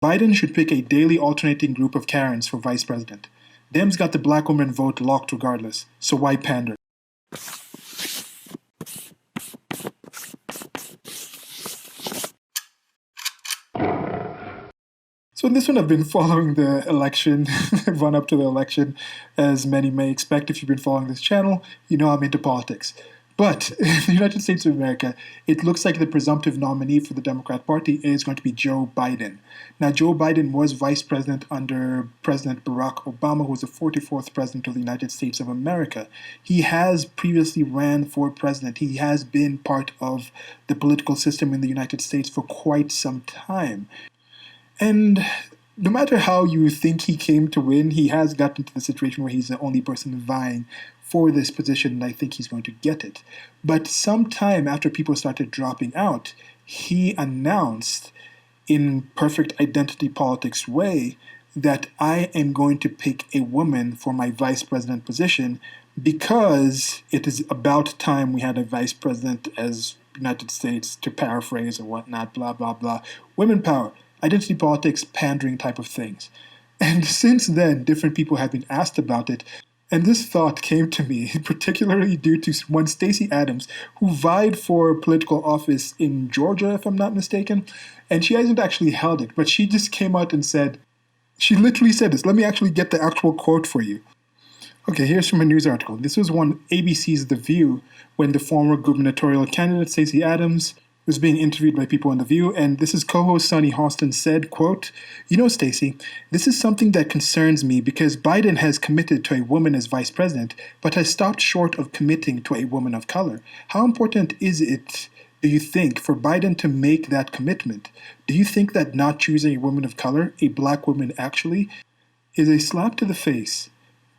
Biden should pick a daily alternating group of Karens for vice president. Dems got the black woman vote locked regardless, so why pander? So in this one, I've been following the election, run up to the election, as many may expect if you've been following this channel. You know I'm into politics. But in the United States of America, it looks like the presumptive nominee for the Democrat Party is going to be Joe Biden. Now, Joe Biden was vice president under President Barack Obama, who was the 44th president of the United States of America. He has previously ran for president. He has been part of the political system in the United States for quite some time. And no matter how you think he came to win, he has gotten to the situation where he's the only person vying for this position, and I think he's going to get it. But sometime after people started dropping out, he announced, in perfect identity politics way, that I am going to pick a woman for my vice president position because it is about time we had a vice president as United States, to paraphrase or whatnot, blah, blah, blah. Women power, identity politics, pandering type of things. And since then, different people have been asked about it. And this thought came to me particularly due to one Stacy Adams, who vied for political office in Georgia, if I'm not mistaken. And she hasn't actually held it, but she just came out and said, she literally said this. Let me actually get the actual quote for you. Okay, here's from a news article. This was on ABC's The View when the former gubernatorial candidate, Stacy Adams, was being interviewed by people on The View, and this is co-host Sunny Hostin said, quote, "You know, Stacy, this is something that concerns me because Biden has committed to a woman as vice president, but has stopped short of committing to a woman of color. How important is it, do you think, for Biden to make that commitment? Do you think that not choosing a woman of color, a black woman actually, is a slap to the face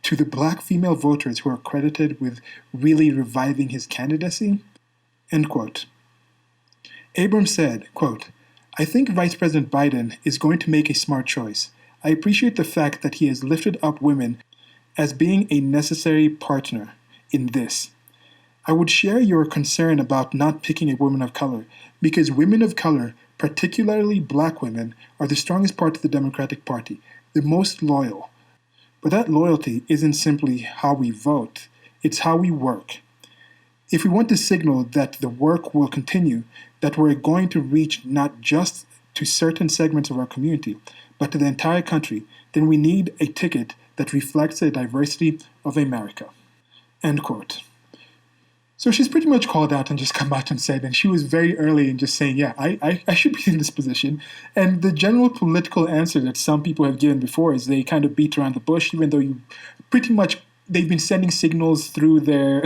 to the black female voters who are credited with really reviving his candidacy?" End quote. Abrams said, quote, "I think Vice President Biden is going to make a smart choice. I appreciate the fact that he has lifted up women as being a necessary partner in this. I would share your concern about not picking a woman of color, because women of color, particularly black women, are the strongest part of the Democratic Party, the most loyal. But that loyalty isn't simply how we vote, it's how we work. If we want to signal that the work will continue, that we're going to reach not just to certain segments of our community, but to the entire country, then we need a ticket that reflects the diversity of America." End quote. So she's pretty much called out and just come out and said, and she was very early in just saying, yeah, I should be in this position. And the general political answer that some people have given before is they kind of beat around the bush, even though you pretty much, they've been sending signals through their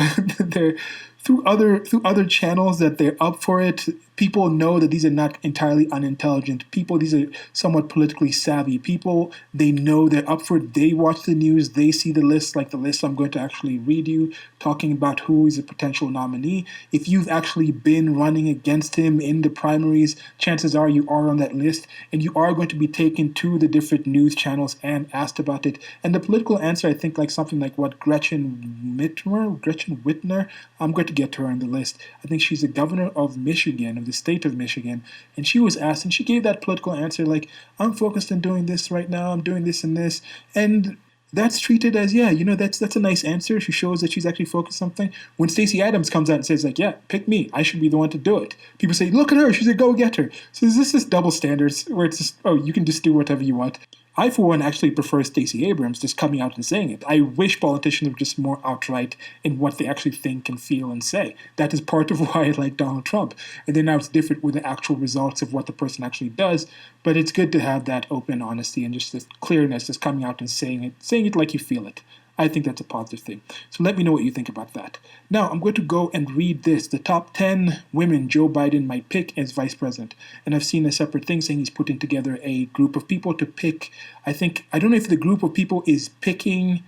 through other channels that they're up for it. People know that these are not entirely unintelligent people. These are somewhat politically savvy people. They know they're up for it. They watch the news. They see the list, like the list I'm going to actually read you, talking about who is a potential nominee. If you've actually been running against him in the primaries, chances are you are on that list, and you are going to be taken to the different news channels and asked about it. And the political answer, I think, like something like what Gretchen Whitmer, I'm going to get to her on the list. I think she's the governor of Michigan, of the state of Michigan, and she was asked, and she gave that political answer like, I'm focused on doing this right now, I'm doing this and this, and that's treated as, yeah, you know, that's a nice answer. She shows that she's actually focused on something. When Stacy Adams comes out and says like, yeah, pick me, I should be the one to do it, people say, look at her, she's a go-getter. So is this double standards where it's just, oh, you can just do whatever you want? I, for one, actually prefer Stacey Abrams just coming out and saying it. I wish politicians were just more outright in what they actually think and feel and say. That is part of why I like Donald Trump. And then now it's different with the actual results of what the person actually does. But it's good to have that open honesty and just this clearness, just coming out and saying it like you feel it. I think that's a positive thing. So let me know what you think about that. Now, I'm going to go and read this, the top 10 women Joe Biden might pick as vice president. And I've seen a separate thing saying he's putting together a group of people to pick. I don't know if the group of people is being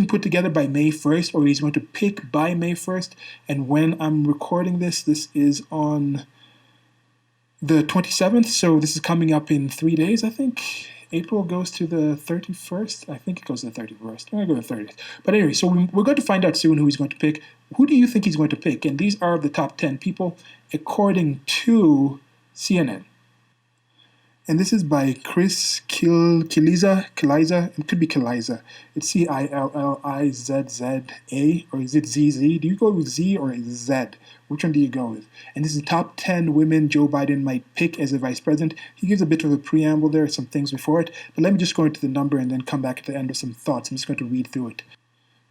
put together by May 1st, or he's going to pick by May 1st. And when I'm recording this is on the 27th. So this is coming up in 3 days, I think. April goes to the 31st. I think it goes to the 31st. I'm going to go to the 30th. But anyway, so we're going to find out soon who he's going to pick. Who do you think he's going to pick? And these are the top 10 people according to CNN. And this is by Chris Kiliza. It could be Kiliza. It's Cillizza, or is it ZZ? Do you go with Z or Z? Which one do you go with? And this is the top 10 women Joe Biden might pick as a vice president. He gives a bit of a preamble there, some things before it, but let me just go into the number and then come back at the end with some thoughts. I'm just going to read through it.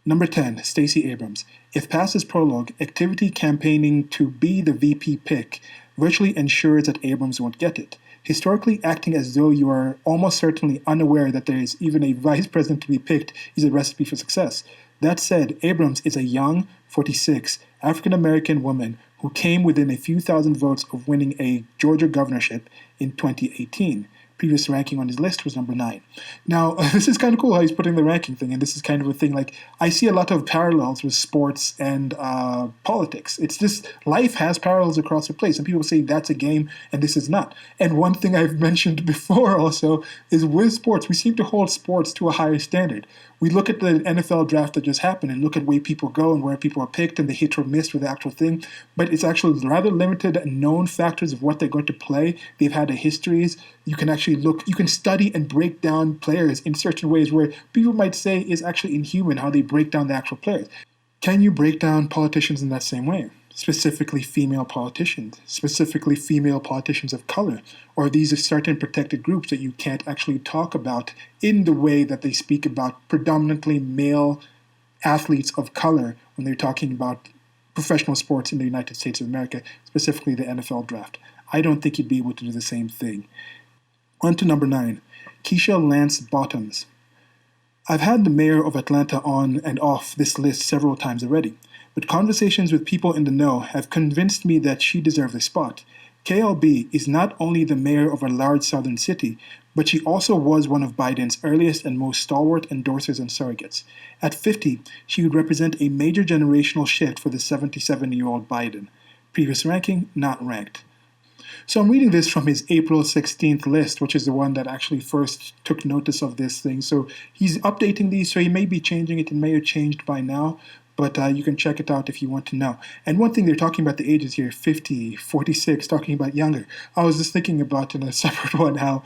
Number 10, Stacy Abrams. If passed as prologue, activity campaigning to be the VP pick virtually ensures that Abrams won't get it. Historically, acting as though you are almost certainly unaware that there is even a vice president to be picked is a recipe for success. That said, Abrams is a young, 46, African-American woman who came within a few thousand votes of winning a Georgia governorship in 2018. Previous ranking on his list was number 9. Now, this is kind of cool how he's putting the ranking thing, and this is kind of a thing, like, I see a lot of parallels with sports and politics. It's just, life has parallels across the place, and people say that's a game, and this is not. And one thing I've mentioned before also is with sports, we seem to hold sports to a higher standard. We look at the NFL draft that just happened and look at where people go and where people are picked and the hit or miss with the actual thing. But it's actually rather limited known factors of what they're going to play. They've had a histories. You can actually look, you can study and break down players in certain ways where people might say is actually inhuman how they break down the actual players. Can you break down politicians in that same way? Specifically female politicians, specifically female politicians of color, or these are certain protected groups that you can't actually talk about in the way that they speak about predominantly male athletes of color when they're talking about professional sports in the United States of America, specifically the NFL draft. I don't think you'd be able to do the same thing. On to number 9, Keesha Lance Bottoms. I've had the mayor of Atlanta on and off this list several times already, but conversations with people in the know have convinced me that she deserves a spot. KLB is not only the mayor of a large southern city, but she also was one of Biden's earliest and most stalwart endorsers and surrogates. At 50, she would represent a major generational shift for the 77-year-old Biden. Previous ranking, not ranked. So I'm reading this from his April 16th list, which is the one that actually first took notice of this thing. So he's updating these, so he may be changing it. It may have changed by now, but you can check it out if you want to know. And one thing, they're talking about the ages here, 50, 46, talking about younger. I was just thinking about in a separate one how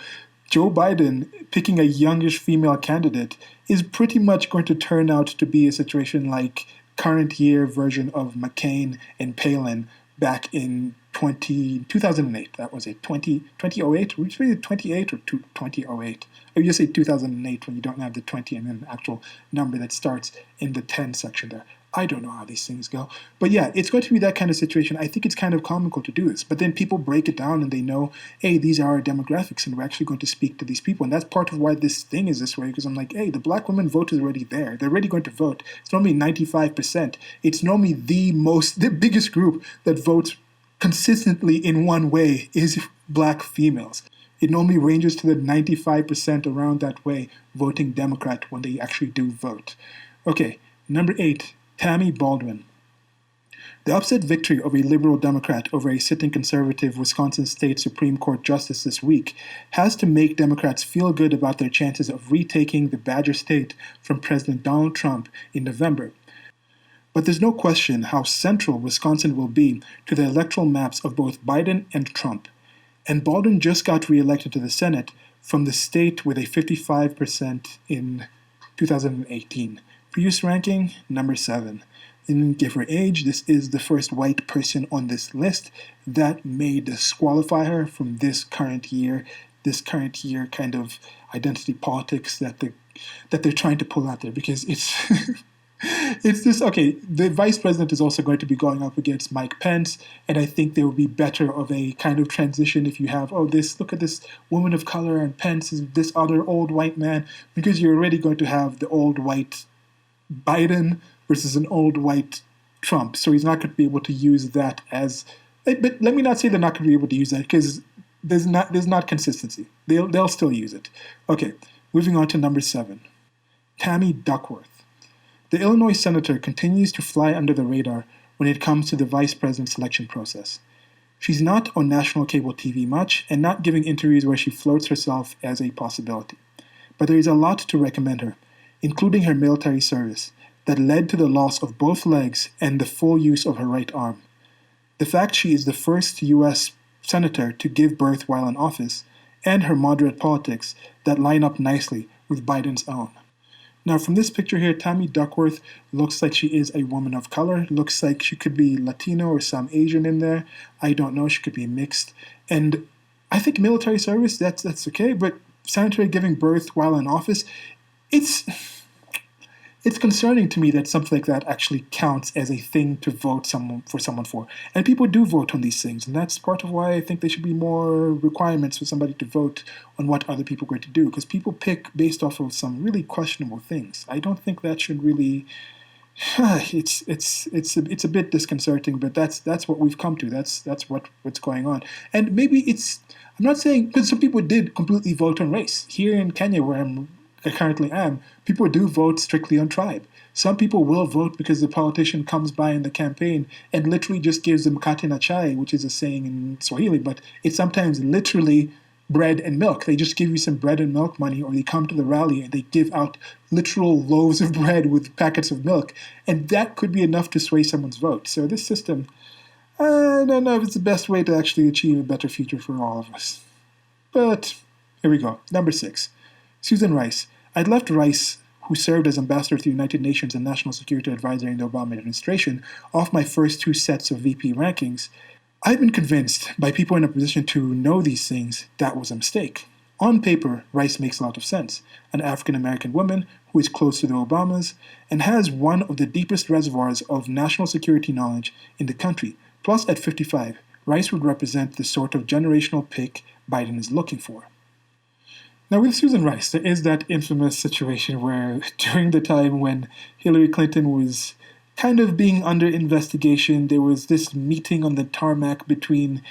Joe Biden picking a youngish female candidate is pretty much going to turn out to be a situation like current year version of McCain and Palin back in 2008. That was it, 2008? Would you say 28 or 2008? Or you just say 2008 when you don't have the 20 and then the actual number that starts in the 10 section there. I don't know how these things go. But yeah, it's going to be that kind of situation. I think it's kind of comical to do this. But then people break it down and they know, hey, these are our demographics and we're actually going to speak to these people. And that's part of why this thing is this way, because I'm like, hey, the black women vote is already there. They're already going to vote. It's normally 95%. It's normally the biggest group that votes consistently in one way is black females. It normally ranges to the 95% around that way voting Democrat when they actually do vote. Okay, number 8. Tammy Baldwin. The upset victory of a liberal Democrat over a sitting conservative Wisconsin State Supreme Court justice this week has to make Democrats feel good about their chances of retaking the Badger State from President Donald Trump in November. But there's no question how central Wisconsin will be to the electoral maps of both Biden and Trump. And Baldwin just got reelected to the Senate from the state with a 55% in 2018. Previous ranking, number 7. And give her age, this is the first white person on this list that may disqualify her from this current year kind of identity politics that they're trying to pull out there, because it's it's this, okay, the vice president is also going to be going up against Mike Pence, and I think there will be better of a kind of transition if you have, look at this woman of color and Pence is this other old white man, because you're already going to have the old white Biden versus an old white Trump. So he's not going to be able to use that as, but let me not say they're not going to be able to use that, because there's not consistency. They'll still use it. Okay, moving on to number 7. Tammy Duckworth. The Illinois senator continues to fly under the radar when it comes to the vice president selection process. She's not on national cable TV much and not giving interviews where she floats herself as a possibility. But there is a lot to recommend her, including her military service, that led to the loss of both legs and the full use of her right arm. The fact she is the first U.S. senator to give birth while in office, and her moderate politics that line up nicely with Biden's own. Now, from this picture here, Tammy Duckworth looks like she is a woman of color. Looks like she could be Latino or some Asian in there. I don't know. She could be mixed. And I think military service, that's okay. But sanitary giving birth while in office, it's it's concerning to me that something like that actually counts as a thing to vote someone for. And people do vote on these things, and that's part of why I think there should be more requirements for somebody to vote on what other people are going to do, because people pick based off of some really questionable things. I don't think that should really. It's a bit disconcerting, but that's what we've come to. That's what's going on, and maybe it's. I'm not saying, because some people did completely vote on race here in Kenya, where I currently am. People do vote strictly on tribe. Some people will vote because the politician comes by in the campaign and literally just gives them mkate na chai, which is a saying in Swahili, but it's sometimes literally bread and milk. They just give you some bread and milk money, or they come to the rally and they give out literal loaves of bread with packets of milk. And that could be enough to sway someone's vote. So this system, I don't know if it's the best way to actually achieve a better future for all of us. But here we go. Number 6, Susan Rice. I'd left Rice, who served as ambassador to the United Nations and National Security Advisor in the Obama administration, off my first 2 sets of VP rankings. I've been convinced by people in a position to know these things that was a mistake. On paper, Rice makes a lot of sense. An African American woman who is close to the Obamas and has one of the deepest reservoirs of national security knowledge in the country. Plus, at 55, Rice would represent the sort of generational pick Biden is looking for. Now, with Susan Rice, there is that infamous situation where during the time when Hillary Clinton was kind of being under investigation, there was this meeting on the tarmac between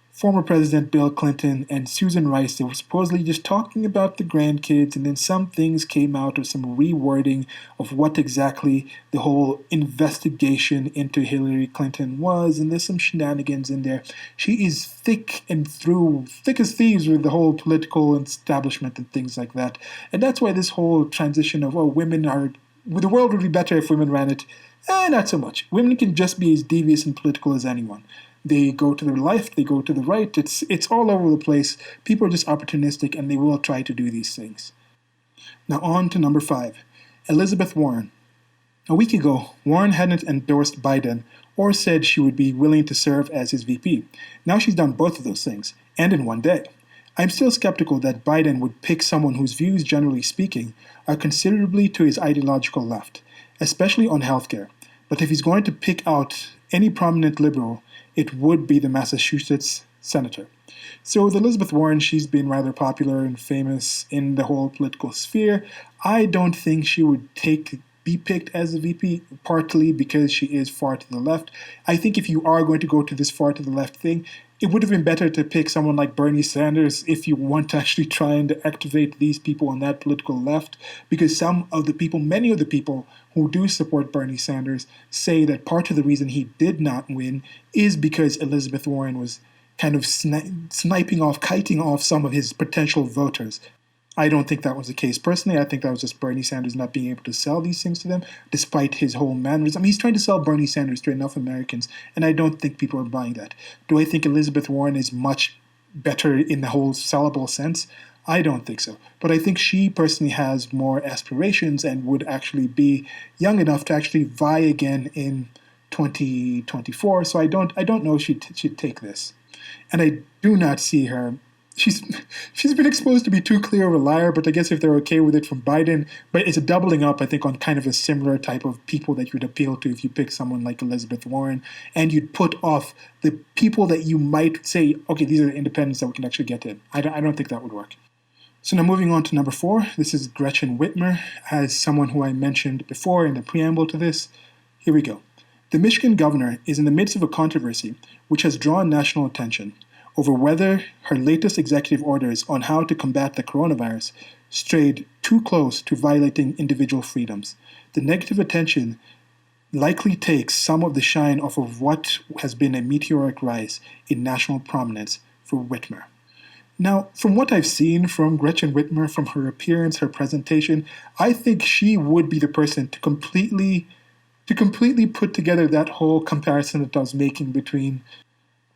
former President Bill Clinton and Susan Rice. They were supposedly just talking about the grandkids, and then some things came out, or some rewording of what exactly the whole investigation into Hillary Clinton was, and there's some shenanigans in there. She is thick as thieves with the whole political establishment and things like that. And that's why this whole transition of, the world would be better if women ran it, not so much. Women can just be as devious and political as anyone. They go to the left, they go to the right. It's all over the place. People are just opportunistic, and they will try to do these things. Now on to number 5, Elizabeth Warren. A week ago, Warren hadn't endorsed Biden or said she would be willing to serve as his VP. Now she's done both of those things, and in one day. I'm still skeptical that Biden would pick someone whose views, generally speaking, are considerably to his ideological left, especially on healthcare. But if he's going to pick out any prominent liberal, it would be the Massachusetts senator. So with Elizabeth Warren, she's been rather popular and famous in the whole political sphere. I don't think she would be picked as a VP, partly because she is far to the left. I think if you are going to go to this far to the left thing, it would have been better to pick someone like Bernie Sanders if you want to actually try and activate these people on that political left, because many of the people who do support Bernie Sanders say that part of the reason he did not win is because Elizabeth Warren was kind of kiting off some of his potential voters. I don't think that was the case. Personally, I think that was just Bernie Sanders not being able to sell these things to them, despite his whole mannerism. He's trying to sell Bernie Sanders to enough Americans, and I don't think people are buying that. Do I think Elizabeth Warren is much better in the whole sellable sense? I don't think so. But I think she personally has more aspirations and would actually be young enough to actually vie again in 2024. So I don't know if she'd take this. And I do not see her. She's been exposed to be too clear of a liar, but I guess if they're okay with it from Biden, but it's a doubling up, I think, on kind of a similar type of people that you'd appeal to if you pick someone like Elizabeth Warren, and you'd put off the people that you might say, okay, these are the independents that we can actually get in. I don't think that would work. So now moving on to number 4, this is Gretchen Whitmer, as someone who I mentioned before in the preamble to this. Here we go. The Michigan governor is in the midst of a controversy which has drawn national attention over whether her latest executive orders on how to combat the coronavirus strayed too close to violating individual freedoms. The negative attention likely takes some of the shine off of what has been a meteoric rise in national prominence for Whitmer. Now, from what I've seen from Gretchen Whitmer, from her appearance, her presentation, I think she would be the person to completely put together that whole comparison that I was making between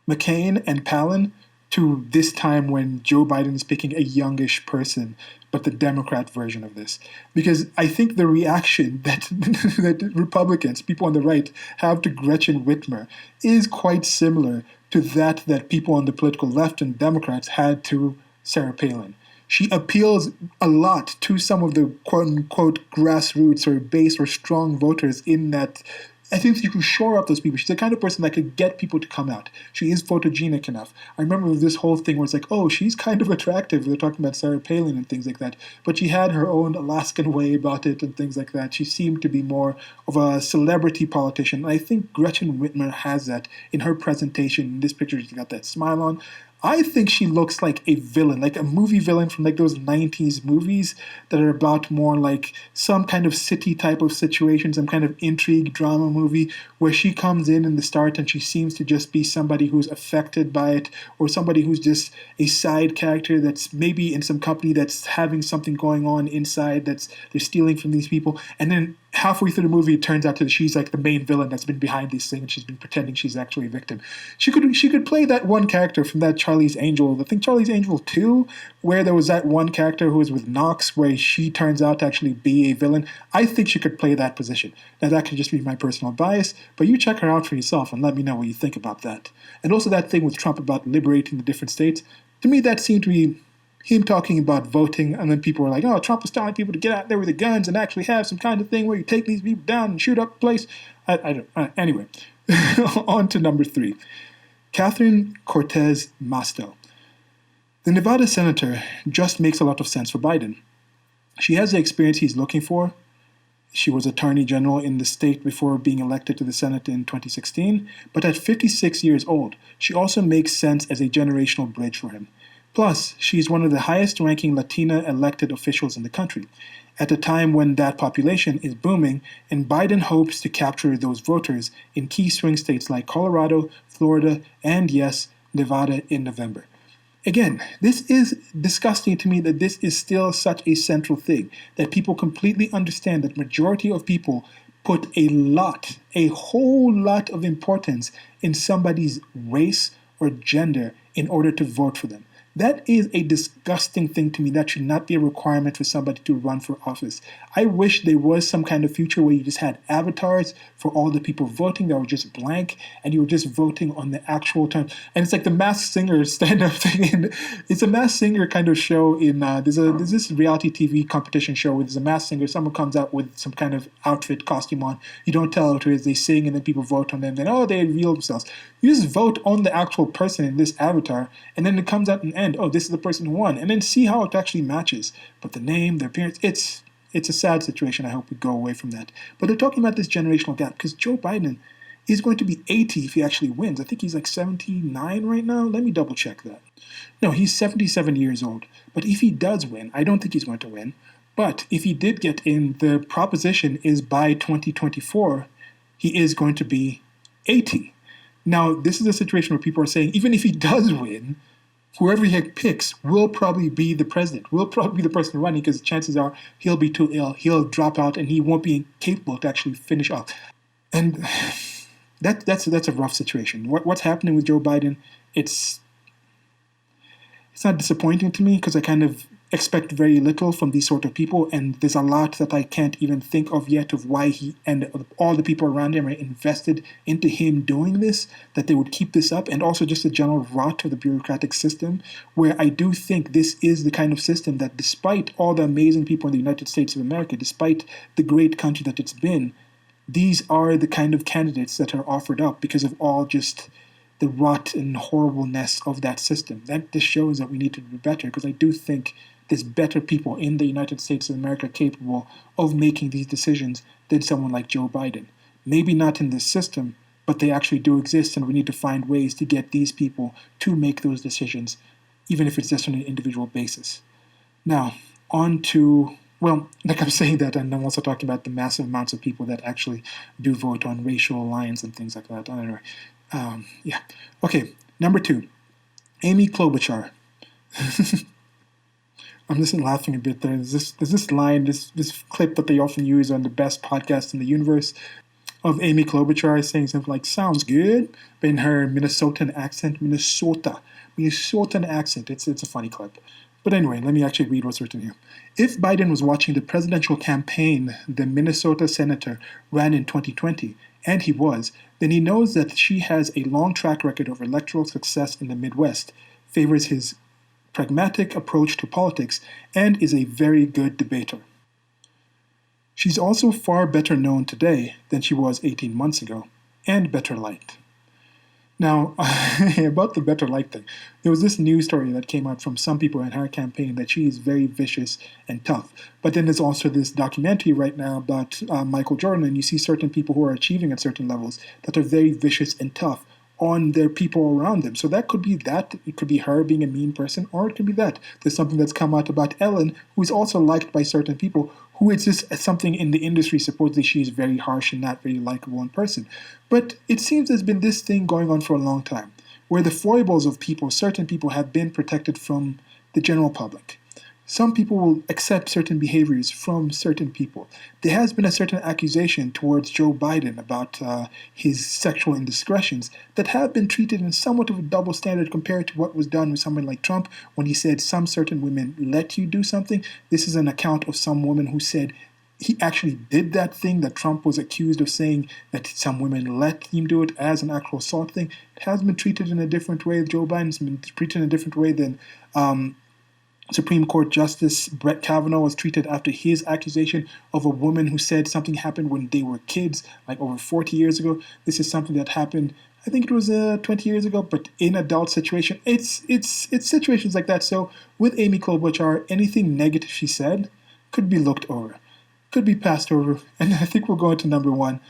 McCain and Palin to this time when Joe Biden is picking a youngish person, but the Democrat version of this. Because I think the reaction that, that Republicans, people on the right, have to Gretchen Whitmer is quite similar to that people on the political left and Democrats had to Sarah Palin. She appeals a lot to some of the quote unquote grassroots or base or strong voters in that. I think you can shore up those people. She's the kind of person that could get people to come out. She is photogenic enough. I remember this whole thing where it's like, oh, she's kind of attractive. They're talking about Sarah Palin and things like that. But she had her own Alaskan way about it and things like that. She seemed to be more of a celebrity politician. And I think Gretchen Whitmer has that in her presentation. In this picture, she's got that smile on. I think she looks like a villain, like a movie villain from like those 90s movies that are about more like some kind of city type of situation, some kind of intrigue drama movie where she comes in the start and she seems to just be somebody who's affected by it or somebody who's just a side character that's maybe in some company that's having something going on inside that's they're stealing from these people. And then halfway through the movie, it turns out that she's like the main villain that's been behind these things, and she's been pretending she's actually a victim. She could play that one character from that Charlie's Angel, I think Charlie's Angel 2, where there was that one character who was with Knox, where she turns out to actually be a villain. I think she could play that position. Now that could just be my personal bias, but you check her out for yourself and let me know what you think about that. And also that thing with Trump about liberating the different states, to me that seemed to be him talking about voting, and then people were like, oh, Trump was telling people to get out there with the guns and actually have some kind of thing where you take these people down and shoot up the place. I don't. Anyway, on to number 3. Katherine Cortes Masto. The Nevada senator just makes a lot of sense for Biden. She has the experience he's looking for. She was attorney general in the state before being elected to the Senate in 2016, but at 56 years old, she also makes sense as a generational bridge for him. Plus, she's one of the highest-ranking Latina elected officials in the country, at a time when that population is booming, and Biden hopes to capture those voters in key swing states like Colorado, Florida, and yes, Nevada in November. Again, this is disgusting to me that this is still such a central thing, that people completely understand that majority of people put a whole lot of importance in somebody's race or gender in order to vote for them. That is a disgusting thing to me. That should not be a requirement for somebody to run for office. I wish there was some kind of future where you just had avatars for all the people voting that were just blank, and you were just voting on the actual term. And it's like the Masked Singer stand-up thing. And it's a Masked Singer kind of show in, there's this reality TV competition show where there's a Masked Singer, someone comes out with some kind of outfit, costume on. You don't tell who it is, they sing, and then people vote on them. Then, oh, they reveal themselves. You just vote on the actual person in this avatar, and then it comes out in the end, oh, this is the person who won, and then see how it actually matches. But the name, the appearance, it's a sad situation. I hope we go away from that. But they're talking about this generational gap, because Joe Biden is going to be 80 if he actually wins. I think he's like 79 right now. Let me double check that. No, he's 77 years old. But if he does win, I don't think he's going to win. But if he did get in, the proposition is by 2024, he is going to be 80. Now, this is a situation where people are saying, even if he does win, whoever he picks will probably be the president, will probably be the person running, because chances are he'll be too ill, he'll drop out, and he won't be capable to actually finish off. And that's a rough situation. What's happening with Joe Biden, it's not disappointing to me, because I kind of expect very little from these sort of people, and there's a lot that I can't even think of yet of why he and all the people around him are invested into him doing this, that they would keep this up, and also just the general rot of the bureaucratic system, where I do think this is the kind of system that, despite all the amazing people in the United States of America, despite the great country that it's been, these are the kind of candidates that are offered up because of all just the rot and horribleness of that system. That just shows that we need to do better, because I do think there's better people in the United States of America capable of making these decisions than someone like Joe Biden. Maybe not in this system, but they actually do exist, and we need to find ways to get these people to make those decisions, even if it's just on an individual basis. Now, on to, well, like I'm saying that, and I'm also talking about the massive amounts of people that actually do vote on racial lines and things like that. I don't know. Yeah. Okay, number 2, Amy Klobuchar. I'm just laughing a bit there. There's this line, this clip that they often use on the best podcast in the universe. of Amy Klobuchar saying something like, sounds good, but in her Minnesotan accent, Minnesotan accent. It's a funny clip. But anyway, let me actually read what's written here. If Biden was watching the presidential campaign the Minnesota senator ran in 2020, and he was, then he knows that she has a long track record of electoral success in the Midwest, favors his pragmatic approach to politics, and is a very good debater. She's also far better known today than she was 18 months ago, and better liked. Now, about the better liked thing, there was this news story that came out from some people in her campaign that she is very vicious and tough. But then there's also this documentary right now about Michael Jordan, and you see certain people who are achieving at certain levels that are very vicious and tough on their people around them. So that could be that. It could be her being a mean person, or it could be that. There's something that's come out about Ellen, who is also liked by certain people, who it's just something in the industry, supposedly she's very harsh and not very likable in person. But it seems there's been this thing going on for a long time, where the foibles of people, certain people, have been protected from the general public. Some people will accept certain behaviors from certain people. There has been a certain accusation towards Joe Biden about his sexual indiscretions that have been treated in somewhat of a double standard compared to what was done with someone like Trump when he said some certain women let you do something. This is an account of some woman who said he actually did that thing that Trump was accused of saying that some women let him do it as an actual assault thing. It has been treated in a different way. Joe Biden's been treated in a different way than Supreme Court Justice Brett Kavanaugh was treated after his accusation of a woman who said something happened when they were kids, like over 40 years ago. This is something that happened, I think it was 20 years ago, but in adult situation. It's situations like that. So with Amy Klobuchar, anything negative she said could be looked over, could be passed over. And I think we're going to number one.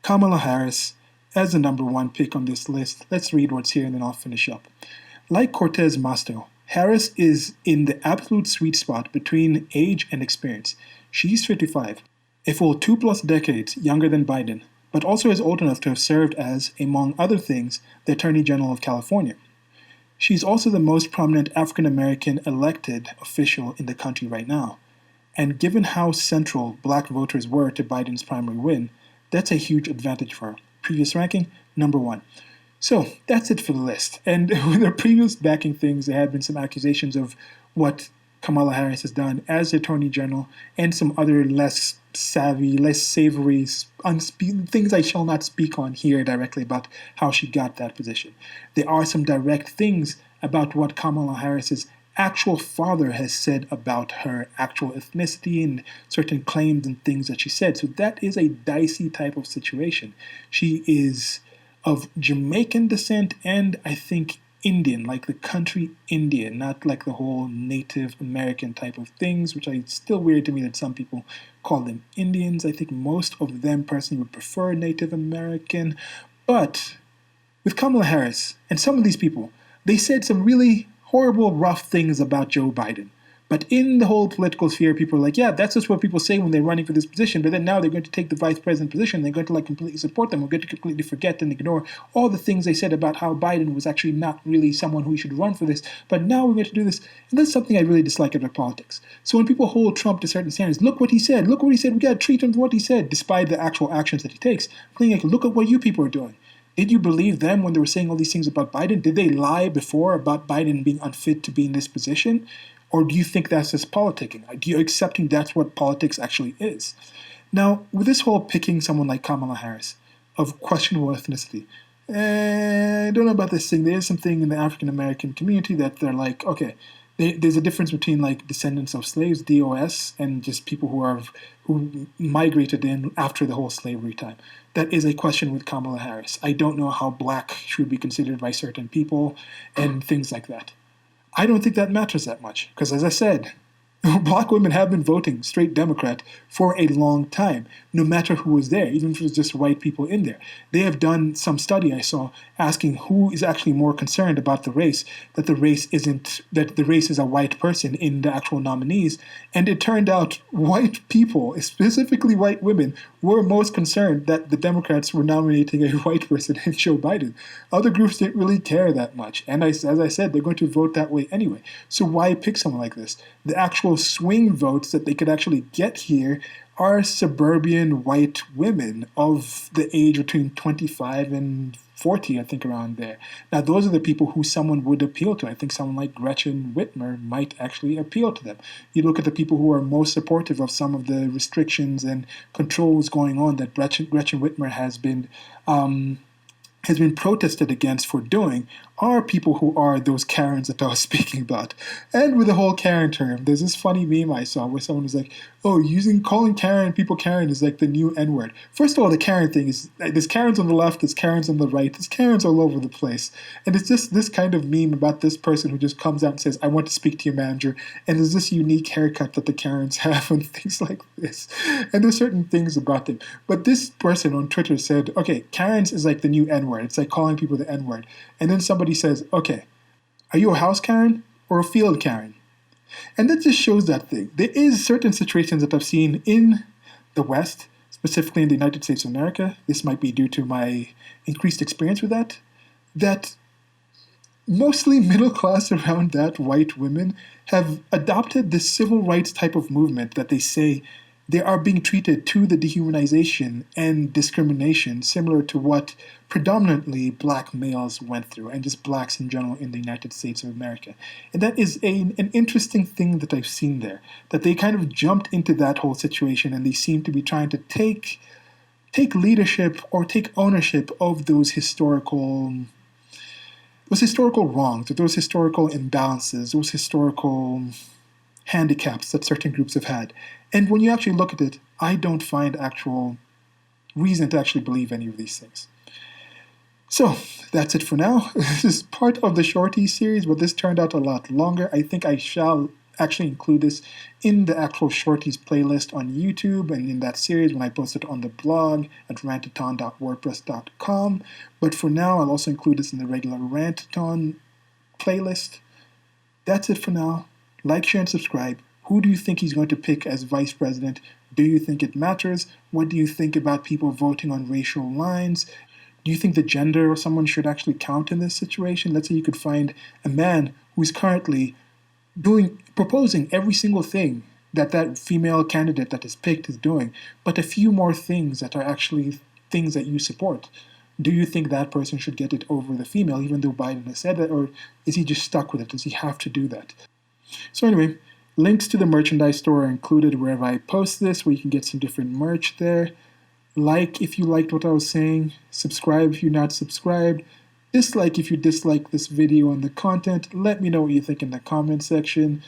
Kamala Harris as the number one pick on this list. Let's read what's here and then I'll finish up. Like Cortez Masto, Harris is in the absolute sweet spot between age and experience. She's 55, a full 2+ decades younger than Biden, but also is old enough to have served as, among other things, the Attorney General of California. She's also the most prominent African American elected official in the country right now. And given how central black voters were to Biden's primary win, that's a huge advantage for her. Previous ranking, number one. So that's it for the list. And with the previous backing things, there had been some accusations of what Kamala Harris has done as Attorney General and some other less savvy, less savory things I shall not speak on here directly about how she got that position. There are some direct things about what Kamala Harris's actual father has said about her actual ethnicity and certain claims and things that she said. So that is a dicey type of situation. She is of Jamaican descent and I think Indian, like the country India, not like the whole Native American type of things, which is still weird to me that some people call them Indians. I think most of them personally would prefer Native American. But with Kamala Harris and some of these people, they said some really horrible, rough things about Joe Biden. But in the whole political sphere, people are like, yeah, that's just what people say when they're running for this position. But then now they're going to take the vice president position. They're going to completely support them. We're going to completely forget and ignore all the things they said about how Biden was actually not really someone who should run for this. But now we're going to do this. And that's something I really dislike about politics. So when people hold Trump to certain standards, look what he said. Look what he said. We got to treat him for what he said, despite the actual actions that he takes. Like, look at what you people are doing. Did you believe them when they were saying all these things about Biden? Did they lie before about Biden being unfit to be in this position? Or do you think that's just politicking? Do you accepting that's what politics actually is? Now, with this whole picking someone like Kamala Harris of questionable ethnicity, I don't know about this thing. There is something in the African American community that they're like, okay, there's a difference between like descendants of slaves, DOS, and just people who migrated in after the whole slavery time. That is a question with Kamala Harris. I don't know how black she would be considered by certain people and things like that. I don't think that matters that much because, as I said, black women have been voting straight Democrat for a long time, no matter who was there, even if it was just white people in there. They have done some study I saw asking who is actually more concerned about the race, that the race is a white person in the actual nominees. And it turned out white people, specifically white women, were most concerned that the Democrats were nominating a white person in Joe Biden. Other groups didn't really care that much. And as I said, they're going to vote that way anyway. So why pick someone like this? The actual potential swing votes that they could actually get here are suburban white women of the age between 25 and 40, I think, around there. Now, those are the people who someone would appeal to. I think someone like Gretchen Whitmer might actually appeal to them. You look at the people who are most supportive of some of the restrictions and controls going on that Gretchen Whitmer has been protested against for doing are people who are those Karens that I was speaking about. And with the whole Karen term, there's this funny meme I saw where someone was like, oh, calling people Karen is like the new N-word. First of all, the Karen thing is, there's Karens on the left, there's Karens on the right, there's Karens all over the place. And it's just this kind of meme about this person who just comes out and says, I want to speak to your manager. And there's this unique haircut that the Karens have and things like this. And there's certain things about them. But this person on Twitter said, okay, Karens is like the new N-word. It's like calling people the N-word. And then somebody says, okay, are you a house Karen or a field Karen? And that just shows that thing. There is certain situations that I've seen in the West, specifically in the United States of America. This might be due to my increased experience with that mostly middle class around that white women have adopted this civil rights type of movement that they say they are being treated to the dehumanization and discrimination similar to what predominantly black males went through, and just blacks in general in the United States of America. And that is an interesting thing that I've seen there, that they kind of jumped into that whole situation and they seem to be trying to take leadership or take ownership of those historical wrongs, or those historical imbalances, those historical handicaps that certain groups have had. And when you actually look at it, I don't find actual reason to actually believe any of these things. So that's it for now. This is part of the Shorties series, but this turned out a lot longer. I think I shall actually include this in the actual Shorties playlist on YouTube and in that series when I post it on the blog at rantathon.wordpress.com. But for now, I'll also include this in the regular Rantathon playlist. That's it for now. Like, share, and subscribe. Who do you think he's going to pick as vice president? Do you think it matters? What do you think about people voting on racial lines? Do you think the gender of someone should actually count in this situation? Let's say you could find a man who's currently proposing every single thing that female candidate that is picked is doing, but a few more things that are actually things that you support. Do you think that person should get it over the female, even though Biden has said that, or is he just stuck with it? Does he have to do that? So anyway, links to the merchandise store are included wherever I post this, where you can get some different merch there. Like if you liked what I was saying, subscribe if you're not subscribed, dislike if you dislike this video and the content. Let me know what you think in the comment section.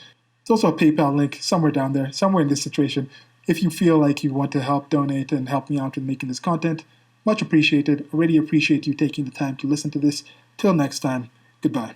There's also a PayPal link somewhere down there, somewhere in this situation. If you feel like you want to help donate and help me out with making this content, much appreciated. Already appreciate you taking the time to listen to this. Till next time, goodbye.